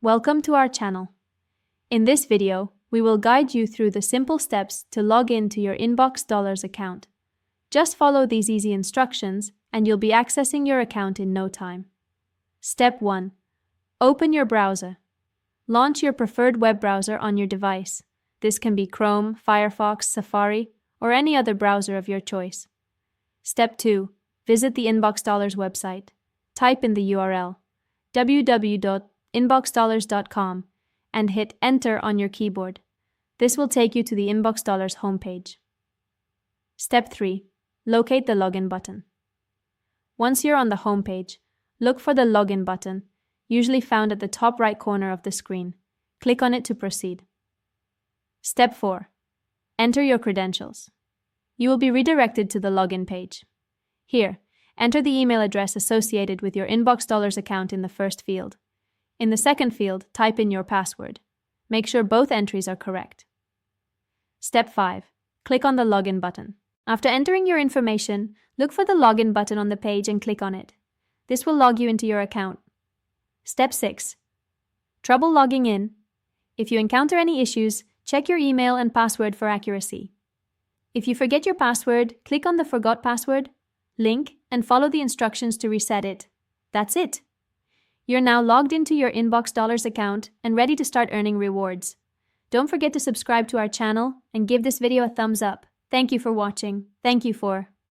Welcome to our channel. In this video, we will guide you through the simple steps to log in to your InboxDollars account. Just follow these easy instructions and you'll be accessing your account in no time. Step 1. Open your browser. Launch your preferred web browser on your device. This can be Chrome, Firefox, Safari, or any other browser of your choice. Step 2. Visit the InboxDollars website. Type in the URL www.inboxdollars.com and hit Enter on your keyboard. This will take you to the InboxDollars homepage. Step 3. Locate the login button. Once you're on the homepage, look for the login button, usually found at the top right corner of the screen. Click on it to proceed. Step 4. Enter your credentials. You will be redirected to the login page. Here, enter the email address associated with your InboxDollars account in the first field. In the second field, type in your password. Make sure both entries are correct. Step 5. Click on the login button. After entering your information, look for the login button on the page and click on it. This will log you into your account. Step 6. Trouble logging in. If you encounter any issues, check your email and password for accuracy. If you forget your password, click on the Forgot Password link and follow the instructions to reset it. That's it. You're now logged into your InboxDollars account and ready to start earning rewards. Don't forget to subscribe to our channel and give this video a thumbs up. Thank you for watching. Thank you for